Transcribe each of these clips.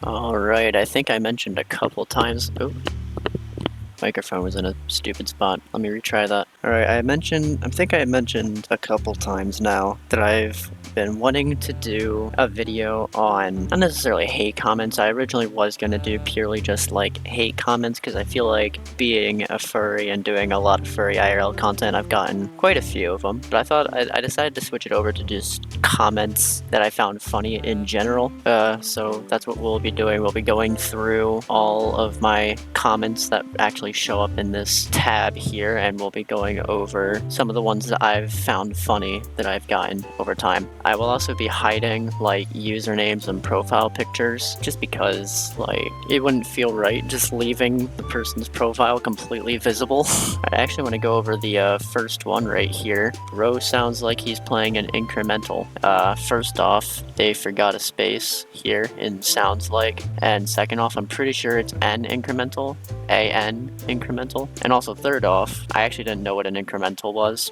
Alright, I think I mentioned a couple times. Oh, microphone was in a stupid spot. Let me retry that. Alright, I think I mentioned a couple times now that I've been wanting to do a video on, not necessarily hate comments. I originally was going to do purely just like hate comments because I feel like being a furry and doing a lot of furry IRL content, I've gotten quite a few of them. But I thought I decided to switch it over to just comments that I found funny in general. So that's what we'll be doing. We'll be going through all of my comments that actually show up in this tab here, and we'll be going over some of the ones that I've found funny that I've gotten over time. I will also be hiding like usernames and profile pictures just because like it wouldn't feel right just leaving the person's profile completely visible. I actually want to go over the first one right here. Bro sounds like he's playing an incremental. First off, they forgot a space here in sounds like, and second off, I'm pretty sure it's an incremental, an incremental. And also third off, I actually didn't know what an incremental was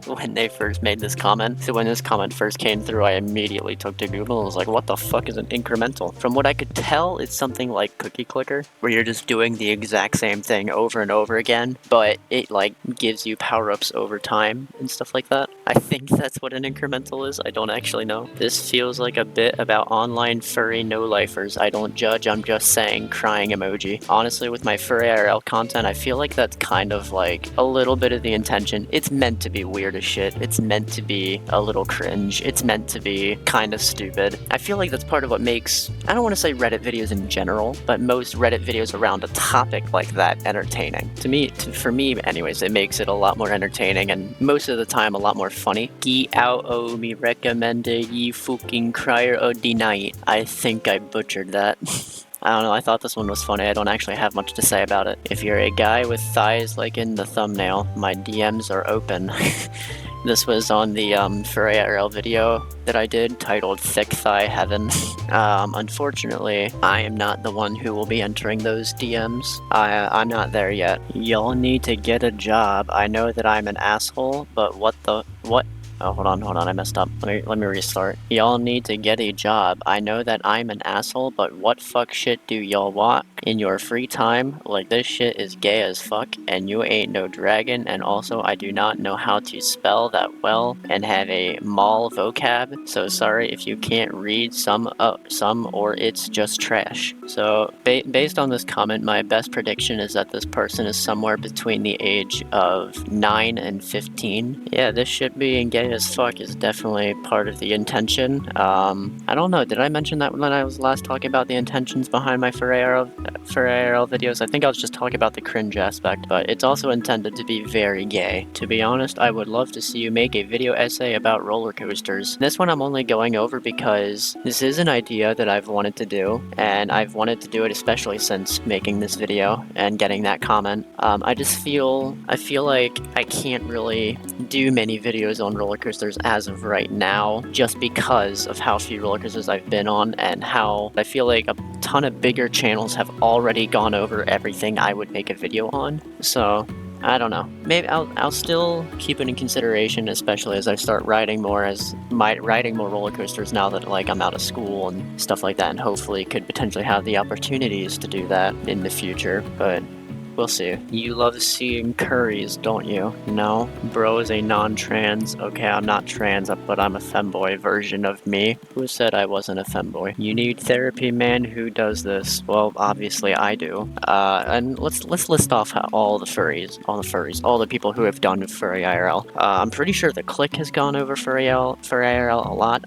when they first made this comment. So when this comment first came through, I immediately took to Google and was like, what the fuck is an incremental? From what I could tell, it's something like Cookie Clicker, where you're just doing the exact same thing over and over again, but it like gives you power-ups over time and stuff like that. I think that's what an incremental is. I don't actually know. This feels like a bit about online furry no-lifers. I don't judge, I'm just saying crying emoji. Honestly, with my furry IRL content, I feel like that's kind of like a little bit of the intention. It's meant to be weird as shit. It's meant to be a little cringe. It's meant to be kind of stupid. I feel like that's part of what makes, I don't want to say Reddit videos in general, but most Reddit videos around a topic like that entertaining. For me anyways, it makes it a lot more entertaining and most of the time a lot more funny. Gi out o me recommended ye fucking crier o the night. I think I butchered that. I don't know, I thought this one was funny. I don't actually have much to say about it. If you're a guy with thighs like in the thumbnail, my DMs are open. This was on the Furry IRL video that I did titled Thick Thigh Heaven. Unfortunately, I am not the one who will be entering those DMs. I'm not there yet. Y'all need to get a job. I know that I'm an asshole, but what? Oh, hold on, I messed up. Let me restart. Y'all need to get a job. I know that I'm an asshole, but what fuck shit do y'all want in your free time? Like, this shit is gay as fuck, and you ain't no dragon, and also I do not know how to spell that well and have a mall vocab, so sorry if you can't read some or it's just trash. So, based on this comment, my best prediction is that this person is somewhere between the age of 9 and 15. Yeah, this shit being gay as fuck is definitely part of the intention. I don't know, did I mention that when I was last talking about the intentions behind my Furry IRL videos? I think I was just talking about the cringe aspect, but it's also intended to be very gay. To be honest, I would love to see you make a video essay about roller coasters. This one I'm only going over because this is an idea that I've wanted to do, and I've wanted to do it especially since making this video and getting that comment. I feel like I can't really do many videos on roller coasters as of right now, just because of how few roller coasters I've been on and how I feel like a ton of bigger channels have already gone over everything I would make a video on. So I don't know. Maybe I'll still keep it in consideration, especially as I start riding more roller coasters now that like I'm out of school and stuff like that, and hopefully could potentially have the opportunities to do that in the future. But we'll see. You love seeing curries, don't you? No? Bro is a non-trans. Okay, I'm not trans, but I'm a femboy version of me. Who said I wasn't a femboy? You need therapy, man. Who does this? Well, obviously I do. And let's list off all the people who have done Furry IRL. I'm pretty sure the Click has gone over Furry IRL a lot.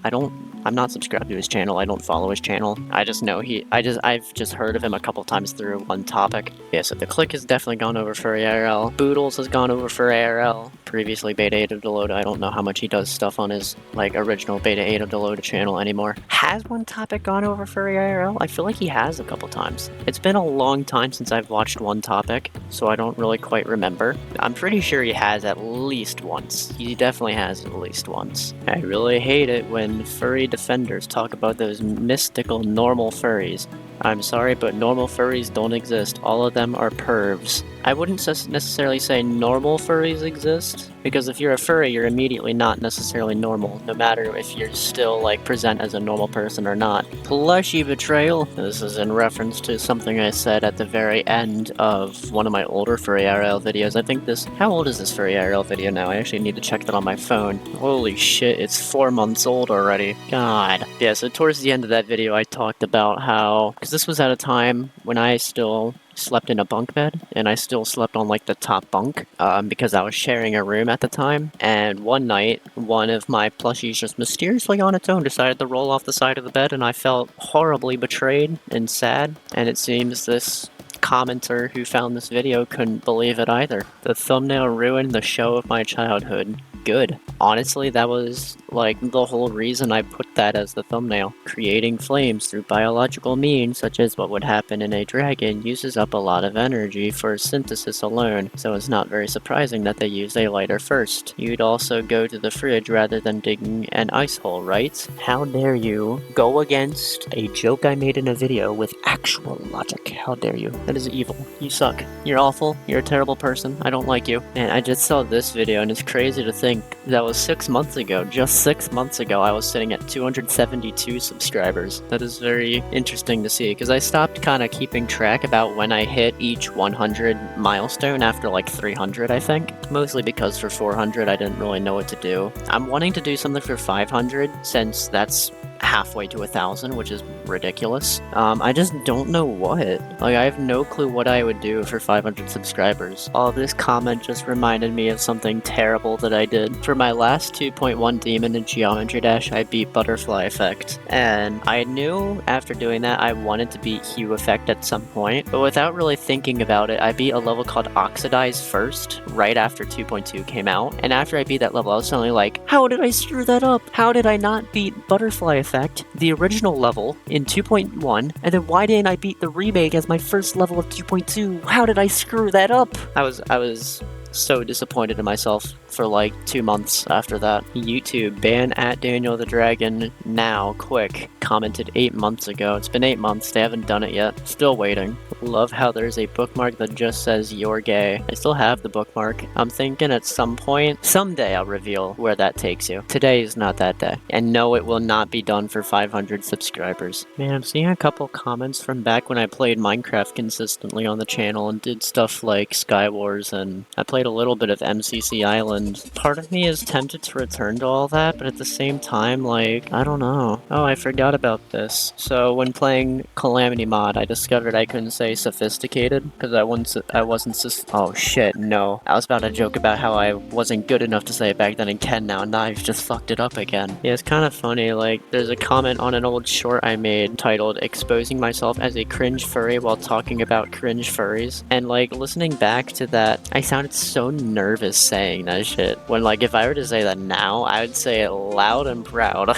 I'm not subscribed to his channel. I don't follow his channel. I just know I've just heard of him a couple times through one topic. Yeah, so the Click has definitely gone over Furry IRL. Boodles has gone over Furry IRL. Previously Beta 8 of Delota. I don't know how much he does stuff on his like original Beta 8 of Delota channel anymore. Has one topic gone over Furry IRL? I feel like he has a couple times. It's been a long time since I've watched one topic, so I don't really quite remember. I'm pretty sure he has at least once. He definitely has at least once. I really hate it when furry defenders talk about those mystical normal furries. I'm sorry, but normal furries don't exist. All of them are pervs. I wouldn't necessarily say normal furries exist, because if you're a furry, you're immediately not necessarily normal, no matter if you're still, like, present as a normal person or not. Plushy betrayal. This is in reference to something I said at the very end of one of my older Furry IRL videos. I think this... How old is this Furry IRL video now? I actually need to check that on my phone. Holy shit, it's 4 months old already. God. Yeah, so towards the end of that video, I talked about how... Because this was at a time when I still slept in a bunk bed, and I still slept on, like, the top bunk, because I was sharing a room at the time, and one night, one of my plushies just mysteriously on its own decided to roll off the side of the bed, and I felt horribly betrayed and sad, and it seems this commenter who found this video couldn't believe it either. The thumbnail ruined the show of my childhood. Good. Honestly, that was, like, the whole reason I put that as the thumbnail. Creating flames through biological means, such as what would happen in a dragon, uses up a lot of energy for synthesis alone, so it's not very surprising that they used a lighter first. You'd also go to the fridge rather than digging an ice hole, right? How dare you go against a joke I made in a video with actual logic? How dare you? That is evil. You suck. You're awful. You're a terrible person. I don't like you. And I just saw this video, and it's crazy to think that was 6 months ago. Just 6 months ago, I was sitting at 272 subscribers. That is very interesting to see, because I stopped kind of keeping track about when I hit each 100 milestone after like 300, I think. Mostly because for 400, I didn't really know what to do. I'm wanting to do something for 500, since that's halfway to 1,000, which is ridiculous. I just don't know what. Like, I have no clue what I would do for 500 subscribers. All this comment just reminded me of something terrible that I did. For my last 2.1 demon in Geometry Dash, I beat Butterfly Effect. And I knew after doing that I wanted to beat Hue Effect at some point, but without really thinking about it, I beat a level called Oxidize first, right after 2.2 came out. And after I beat that level, I was suddenly like, how did I screw that up? How did I not beat Butterfly Effect, the original level, in 2.1, and then why didn't I beat the remake as my first level of 2.2? How did I screw that up? I was so disappointed in myself for like 2 months after that. YouTube, ban at Daniel the Dragon now, quick. Commented 8 months ago. It's been 8 months, they haven't done it yet. Still waiting. Love how there's a bookmark that just says you're gay. I still have the bookmark. I'm thinking at some point, someday I'll reveal where that takes you. Today is not that day. And no, it will not be done for 500 subscribers. Man, I'm seeing a couple comments from back when I played Minecraft consistently on the channel and did stuff like Skywars, and I played a little bit of MCC Island. Part of me is tempted to return to all that, but at the same time, like, I don't know. Oh, I forgot about this. So when playing Calamity Mod, I discovered I couldn't say sophisticated, because I wasn't oh shit, no. I was about to joke about how I wasn't good enough to say it back then and can now, and now I've just fucked it up again. Yeah, it's kind of funny, like, there's a comment on an old short I made titled, "Exposing myself as a cringe furry while talking about cringe furries," and like, listening back to that, I sounded so nervous saying that shit, when like, if I were to say that now, I would say it loud and proud.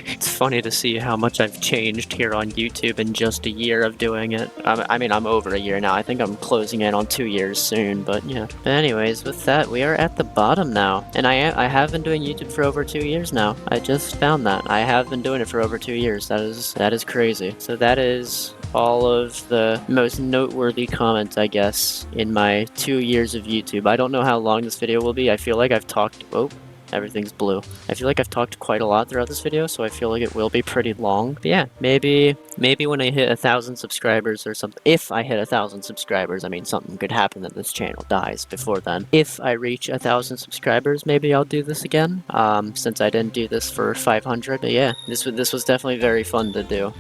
It's funny to see how much I've changed here on YouTube in just a year of doing it. I mean, I'm over a year now. I think I'm closing in on 2 years soon, but yeah. But anyways, with that, we are at the bottom now. And I have been doing YouTube for over 2 years now. I just found that. I have been doing it for over 2 years. That is crazy. So that is all of the most noteworthy comments, I guess, in my 2 years of YouTube. I don't know how long this video will be. I feel like I've talked... Oh, everything's blue. I feel like I've talked quite a lot throughout this video, so I feel like it will be pretty long. But yeah, maybe when I hit 1,000 subscribers or something, if I hit 1,000 subscribers, I mean, something could happen that this channel dies before then. If I reach 1,000 subscribers, maybe I'll do this again, since I didn't do this for 500. But yeah, this was definitely very fun to do.